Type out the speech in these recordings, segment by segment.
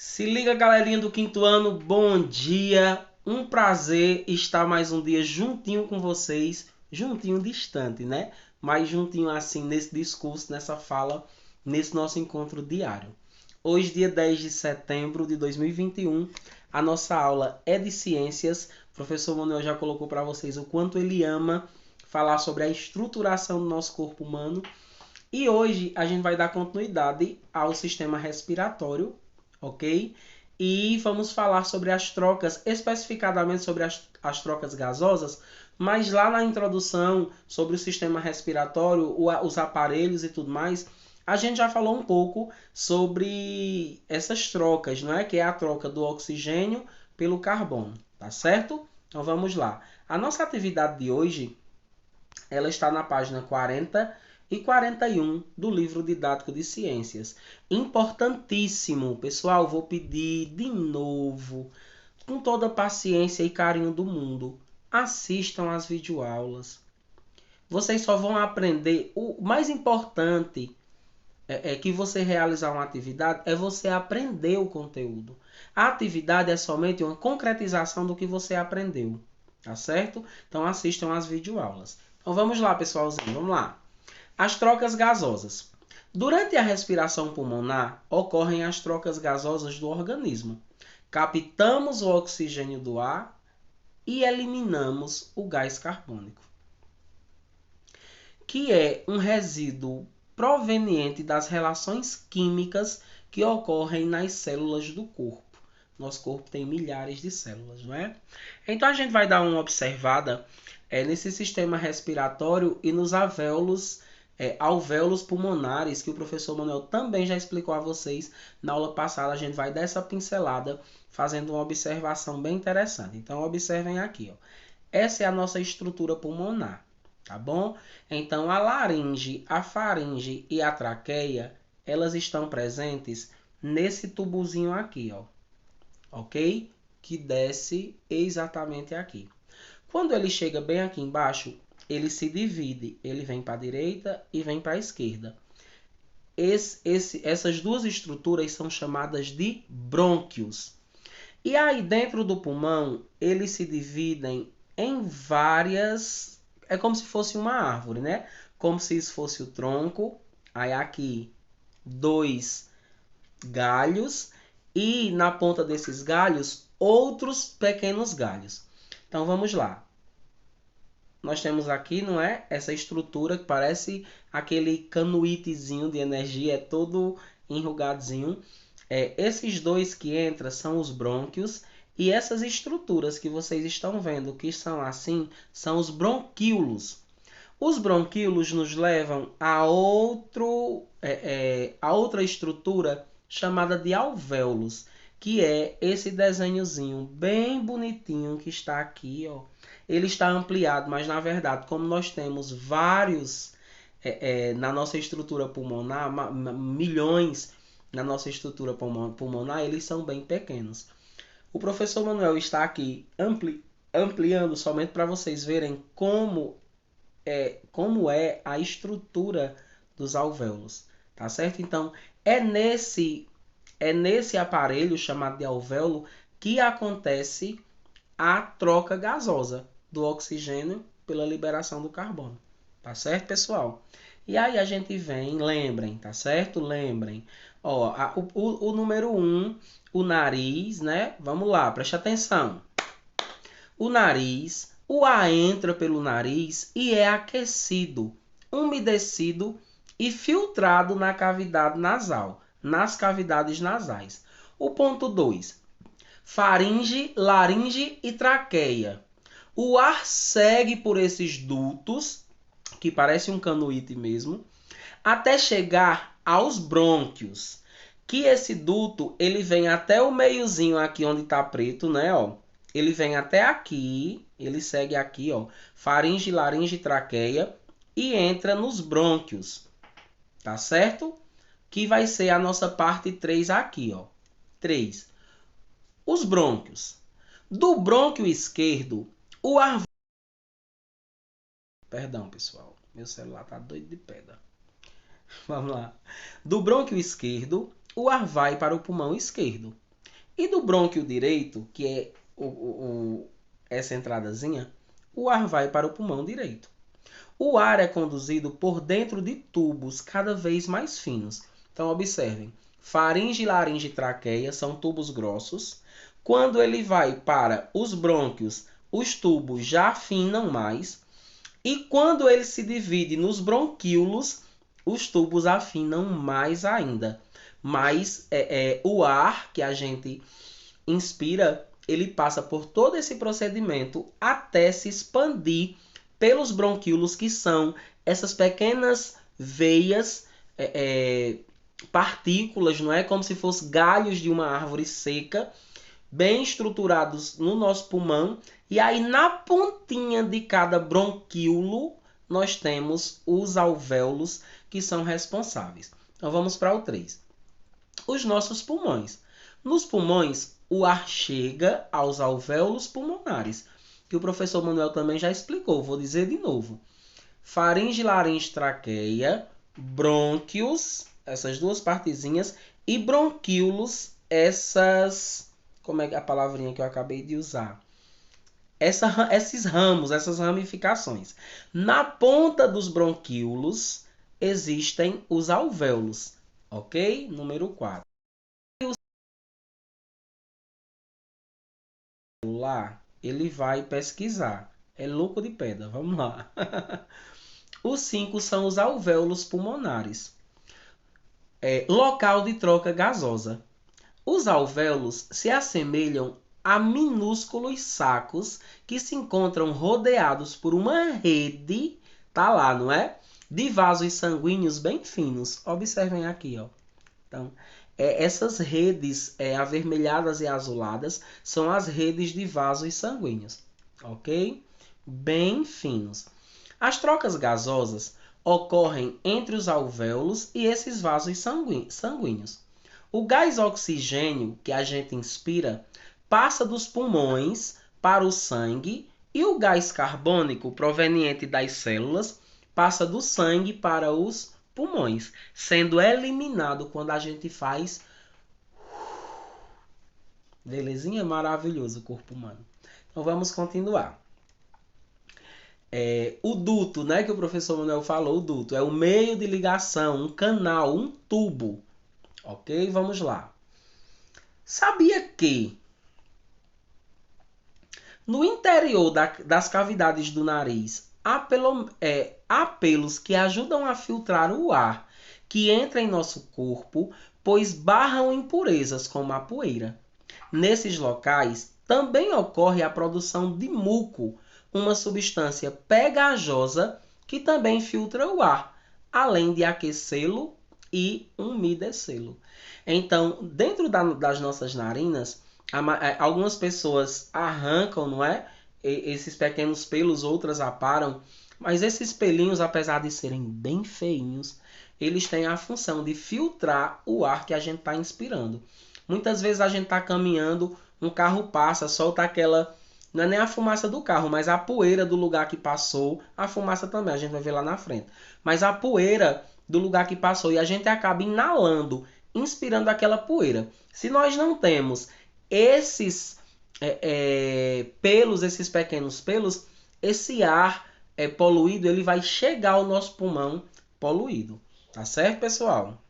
Se liga, galerinha do quinto ano, bom dia. Um prazer estar mais um dia juntinho com vocês, juntinho distante, né? Mas juntinho assim nesse discurso, nessa fala, nesse nosso encontro diário. Hoje, dia 10 de setembro de 2021, a nossa aula é de ciências. O professor Manuel já colocou para vocês o quanto ele ama falar sobre a estruturação do nosso corpo humano. E hoje a gente vai dar continuidade ao sistema respiratório, ok? E vamos falar sobre as trocas, especificadamente sobre as trocas gasosas, mas lá na introdução sobre o sistema respiratório, os aparelhos e tudo mais, a gente já falou um pouco sobre essas trocas, não é? Que é a troca do oxigênio pelo carbono, tá certo? Então vamos lá. A nossa atividade de hoje, ela está na página 40 e 41 do livro didático de ciências. Importantíssimo, pessoal, vou pedir de novo, com toda a paciência e carinho do mundo, assistam às videoaulas. Vocês só vão aprender, o mais importante é que você realizar uma atividade é você aprender o conteúdo. A atividade é somente uma concretização do que você aprendeu, tá certo? Então assistam às videoaulas. Então vamos lá, pessoalzinho, vamos lá. As trocas gasosas. Durante a respiração pulmonar, ocorrem as trocas gasosas do organismo. Captamos o oxigênio do ar e eliminamos o gás carbônico, que é um resíduo proveniente das relações químicas que ocorrem nas células do corpo. Nosso corpo tem milhares de células, não é? Então a gente vai dar uma observada nesse sistema respiratório e nos alvéolos pulmonares, que o professor Manuel também já explicou a vocês. Na aula passada a gente vai dar essa pincelada, fazendo uma observação bem interessante. Então observem aqui, ó. Essa é a nossa estrutura pulmonar, tá bom? Então a laringe, a faringe e a traqueia, elas estão presentes nesse tubozinho aqui, ó. Ok? Que desce exatamente aqui. Quando ele chega bem aqui embaixo, ele se divide. Ele vem para a direita e vem para a esquerda. Essas duas estruturas são chamadas de brônquios. E aí dentro do pulmão, eles se dividem em várias... É como se fosse uma árvore, né? Como se isso fosse o tronco. Aí aqui, dois galhos. E na ponta desses galhos, outros pequenos galhos. Então vamos lá. Nós temos aqui, não é? Essa estrutura que parece aquele canuítezinho de energia, é todo enrugadinho. Esses dois que entram são os brônquios. E essas estruturas que vocês estão vendo, que são assim, são os bronquíolos. Os bronquíolos nos levam a outra estrutura chamada de alvéolos, que é esse desenhozinho bem bonitinho que está aqui, ó. Ele está ampliado, mas na verdade, como nós temos vários na nossa estrutura pulmonar, milhões na nossa estrutura pulmonar, eles são bem pequenos. O professor Manuel está aqui ampliando somente para vocês verem como é a estrutura dos alvéolos, tá certo? Então, é nesse aparelho chamado de alvéolo que acontece a troca gasosa do oxigênio pela liberação do carbono, tá certo, pessoal? E aí a gente vem, lembrem, tá certo? Lembrem. Ó, o número 1, o nariz, né? Vamos lá, preste atenção. O nariz, o ar entra pelo nariz e é aquecido, umedecido e filtrado na cavidade nasal, nas cavidades nasais. O ponto 2. Faringe, laringe e traqueia. O ar segue por esses dutos, que parece um canuíte mesmo, até chegar aos brônquios. Que esse duto, ele vem até o meiozinho aqui onde está preto, né, ó. Ele vem até aqui, ele segue aqui, ó, faringe, laringe e traqueia e entra nos brônquios, tá certo? Que vai ser a nossa parte 3 aqui, ó. 3. Os brônquios. Do brônquio esquerdo, o ar... Perdão, pessoal. Meu celular tá doido de pedra. Vamos lá. Do brônquio esquerdo, o ar vai para o pulmão esquerdo, E do brônquio direito, que é essa entradazinha, o ar vai para o pulmão direito. O ar é conduzido por dentro de tubos cada vez mais finos. Então, observem, faringe, laringe e traqueia são tubos grossos. Quando ele vai para os brônquios, os tubos já afinam mais. E quando ele se divide nos bronquíolos, os tubos afinam mais ainda. Mas o ar que a gente inspira, ele passa por todo esse procedimento até se expandir pelos bronquíolos, que são essas pequenas veias, partículas, não é? Como se fossem galhos de uma árvore seca, bem estruturados no nosso pulmão. E aí, na pontinha de cada bronquíolo, nós temos os alvéolos, que são responsáveis. Então, vamos para o 3. Os nossos pulmões. Nos pulmões, o ar chega aos alvéolos pulmonares, que o professor Manuel também já explicou. Vou dizer de novo. Faringe, laringe, traqueia, brônquios, essas duas partezinhas, e bronquíolos, essas... Como é a palavrinha que eu acabei de usar? Esses ramos, essas ramificações. Na ponta dos bronquíolos existem os alvéolos, ok? Número 4. Lá, ele vai pesquisar. É louco de pedra, vamos lá. Os 5 são os alvéolos pulmonares. Local de troca gasosa. Os alvéolos se assemelham a minúsculos sacos que se encontram rodeados por uma rede, tá lá, não é? De vasos sanguíneos bem finos. Observem aqui, ó. Então, essas redes avermelhadas e azuladas são as redes de vasos sanguíneos, ok? Bem finos. As trocas gasosas ocorrem entre os alvéolos e esses vasos sanguíneos. O gás oxigênio que a gente inspira passa dos pulmões para o sangue e o gás carbônico proveniente das células passa do sangue para os pulmões, sendo eliminado quando a gente faz... Belezinha? Maravilhoso o corpo humano. Então vamos continuar. O duto, né, que o professor Manuel falou, o duto é o meio de ligação, um canal, um tubo. Ok? Vamos lá. Sabia que no interior das cavidades do nariz há pelos que ajudam a filtrar o ar que entra em nosso corpo, pois barram impurezas como a poeira. Nesses locais também ocorre a produção de muco, uma substância pegajosa que também filtra o ar, além de aquecê-lo e umedecê-lo. Então, dentro das nossas narinas, algumas pessoas arrancam, não é? Esses pequenos pelos, outras aparam, mas esses pelinhos, apesar de serem bem feinhos, eles têm a função de filtrar o ar que a gente está inspirando. Muitas vezes a gente está caminhando, um carro passa, solta aquela... Não é nem a fumaça do carro, mas a poeira do lugar que passou. A fumaça também, a gente vai ver lá na frente. Mas a poeira do lugar que passou. E a gente acaba inalando, inspirando aquela poeira. Se nós não temos esses pelos, esses pequenos pelos, esse ar poluído, ele vai chegar ao nosso pulmão poluído. Tá certo, pessoal?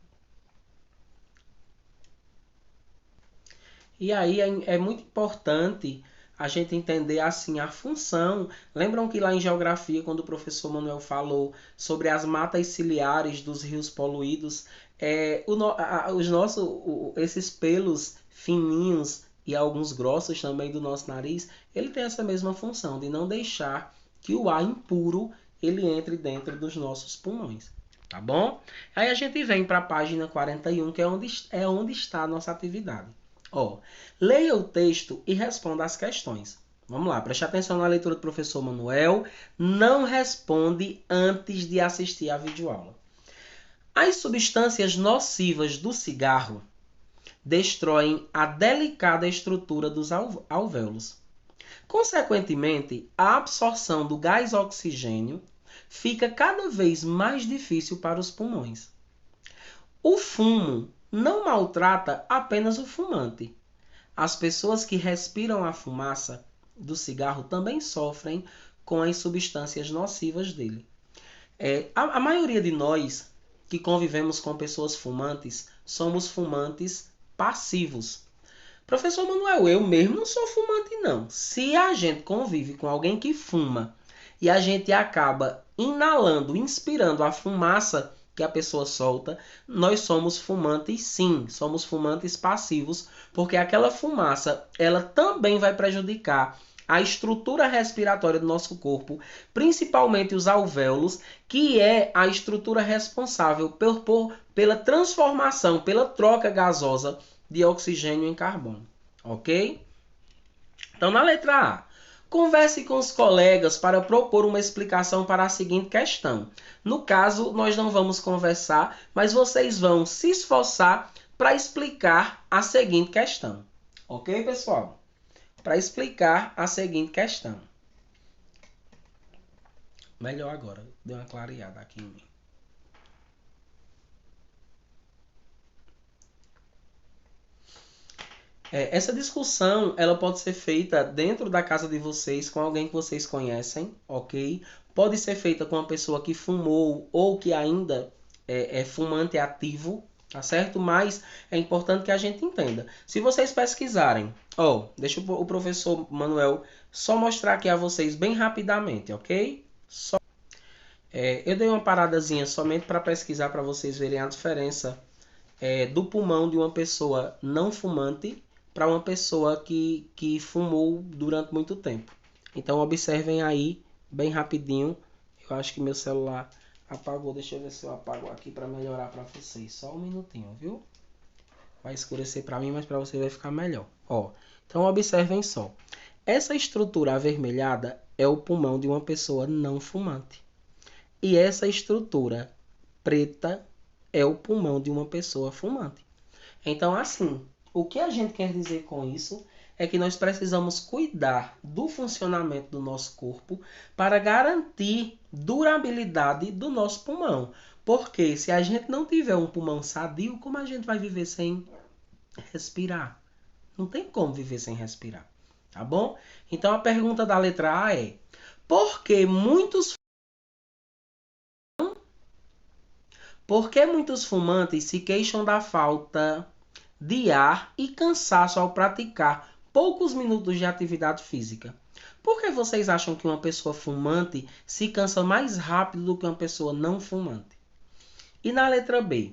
E aí é muito importante a gente entender assim a função. Lembram que lá em geografia, quando o professor Manuel falou sobre as matas ciliares dos rios poluídos, esses pelos fininhos e alguns grossos também do nosso nariz, ele tem essa mesma função de não deixar que o ar impuro ele entre dentro dos nossos pulmões. Tá bom? Aí a gente vem para a página 41, que é onde está a nossa atividade. Ó, leia o texto e responda as questões. Vamos lá, preste atenção na leitura do professor Manuel. Não responde antes de assistir a videoaula. As substâncias nocivas do cigarro destroem a delicada estrutura dos alvéolos. Consequentemente, a absorção do gás oxigênio fica cada vez mais difícil para os pulmões. O fumo não maltrata apenas o fumante. as pessoas que respiram a fumaça do cigarro também sofrem com as substâncias nocivas dele. A maioria de nós que convivemos com pessoas fumantes somos fumantes passivos. Professor Manuel, eu mesmo não sou fumante não. Se a gente convive com alguém que fuma e a gente acaba inalando, inspirando a fumaça que a pessoa solta, nós somos fumantes sim, somos fumantes passivos, porque aquela fumaça, ela também vai prejudicar a estrutura respiratória do nosso corpo, principalmente os alvéolos, que é a estrutura responsável pela transformação, pela troca gasosa de oxigênio em carbono, ok? Então, na letra A, converse com os colegas para propor uma explicação para a seguinte questão. No caso, nós não vamos conversar, mas vocês vão se esforçar para explicar a seguinte questão. Ok, pessoal? Para explicar a seguinte questão. Melhor agora, deu uma clareada aqui em mim. Essa discussão ela pode ser feita dentro da casa de vocês com alguém que vocês conhecem, ok? Pode ser feita com uma pessoa que fumou ou que ainda é fumante ativo, tá certo? Mas é importante que a gente entenda. Se vocês pesquisarem, deixa o professor Manuel só mostrar aqui a vocês bem rapidamente, ok? Eu dei uma paradazinha somente para pesquisar para vocês verem a diferença do pulmão de uma pessoa não fumante para uma pessoa que fumou durante muito tempo. Então observem aí bem rapidinho. Eu acho que meu celular apagou. Deixa eu ver se eu apago aqui para melhorar para vocês. Só um minutinho, viu? Vai escurecer para mim, mas para vocês vai ficar melhor. Então observem só. Essa estrutura avermelhada é o pulmão de uma pessoa não fumante. E essa estrutura preta é o pulmão de uma pessoa fumante. Então, assim, o que a gente quer dizer com isso é que nós precisamos cuidar do funcionamento do nosso corpo para garantir durabilidade do nosso pulmão. Porque se a gente não tiver um pulmão sadio, como a gente vai viver sem respirar? Não tem como viver sem respirar, tá bom? Então, a pergunta da letra A é: por que muitos fumantes se queixam da falta de ar e cansaço ao praticar poucos minutos de atividade física? Por que vocês acham que uma pessoa fumante se cansa mais rápido do que uma pessoa não fumante? E na letra B,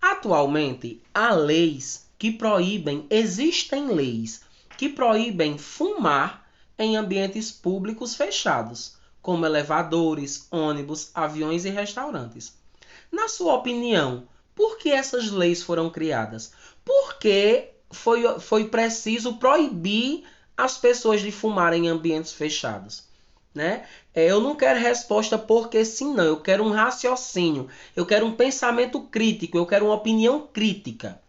atualmente existem leis que proíbem fumar em ambientes públicos fechados, como elevadores, ônibus, aviões e restaurantes. Na sua opinião, por que essas leis foram criadas? Por que foi preciso proibir as pessoas de fumarem em ambientes fechados? Né? Eu não quero resposta porque sim, não. Eu quero um raciocínio. Eu quero um pensamento crítico. Eu quero uma opinião crítica.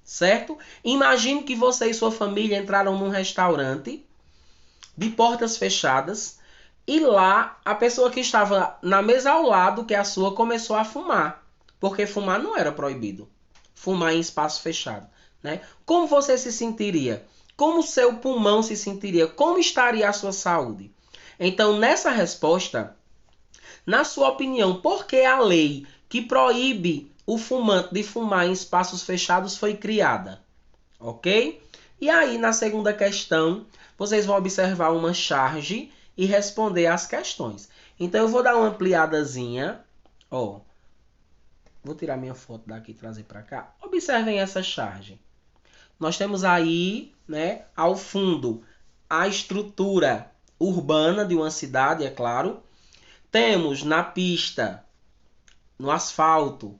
Certo? Imagine que você e sua família entraram num restaurante de portas fechadas e lá a pessoa que estava na mesa ao lado, que é a sua, começou a fumar. Porque fumar não era proibido. Fumar em espaço fechado. Né? Como você se sentiria? Como seu pulmão se sentiria? Como estaria a sua saúde? Então, nessa resposta, na sua opinião, por que a lei que proíbe o fumante de fumar em espaços fechados foi criada? Ok? E aí, na segunda questão, vocês vão observar uma charge e responder as questões. Então, eu vou dar uma ampliadazinha. Vou tirar minha foto daqui e trazer para cá. Observem essa charge. Nós temos aí, né, ao fundo, a estrutura urbana de uma cidade, é claro. Temos na pista, no asfalto,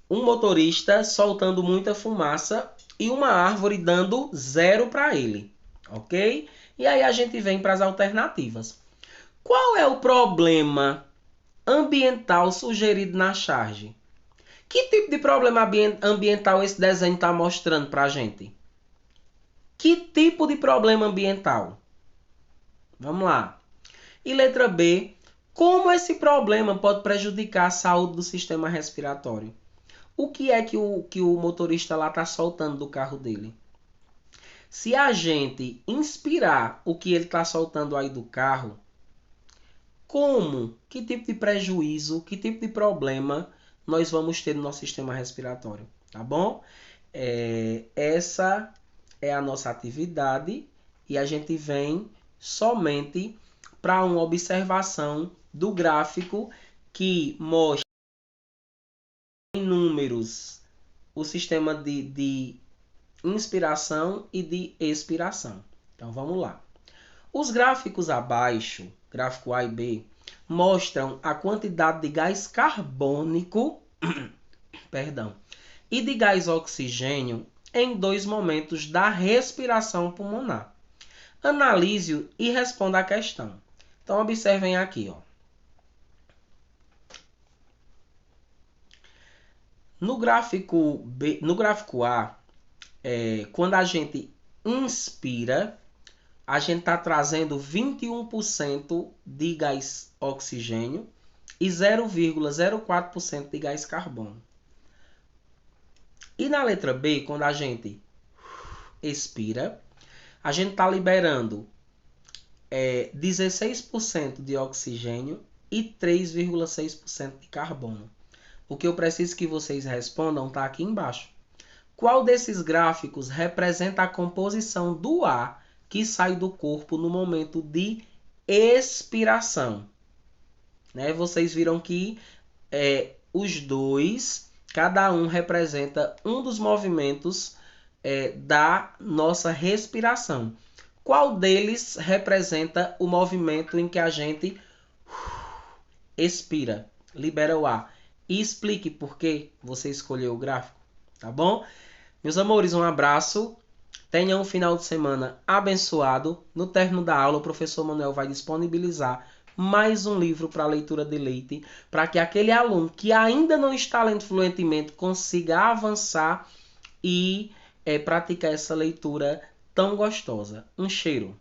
um motorista soltando muita fumaça e uma árvore dando 0 para ele, ok? E aí a gente vem para as alternativas. Qual é o problema ambiental sugerido na charge? Que tipo de problema ambiental esse desenho está mostrando para a gente? Que tipo de problema ambiental? Vamos lá. E letra B, como esse problema pode prejudicar a saúde do sistema respiratório? O que é que o motorista lá está soltando do carro dele? Se a gente inspirar o que ele está soltando aí do carro, que tipo de prejuízo, que tipo de problema nós vamos ter no nosso sistema respiratório, tá bom? Essa é a nossa atividade e a gente vem somente para uma observação do gráfico que mostra em números o sistema de inspiração e de expiração. Então vamos lá. Os gráficos abaixo, gráfico A e B, mostram a quantidade de gás carbônico e de gás oxigênio em 2 momentos da respiração pulmonar. Analise-o e responda à questão. Então observem aqui, ó. No gráfico A, quando a gente inspira, a gente está trazendo 21% de gás oxigênio e 0,04% de gás carbono. E na letra B, quando a gente expira, a gente está liberando 16% de oxigênio e 3,6% de carbono. O que eu preciso que vocês respondam está aqui embaixo. Qual desses gráficos representa a composição do ar que sai do corpo no momento de expiração? Né? Vocês viram que os dois, cada um representa um dos movimentos da nossa respiração. Qual deles representa o movimento em que a gente expira, libera o ar? E explique por que você escolheu o gráfico, tá bom? Meus amores, um abraço. Tenham um final de semana abençoado. No término da aula, o professor Manuel vai disponibilizar mais um livro para leitura de leite, para que aquele aluno que ainda não está lendo fluentemente consiga avançar e praticar essa leitura tão gostosa. Um cheiro.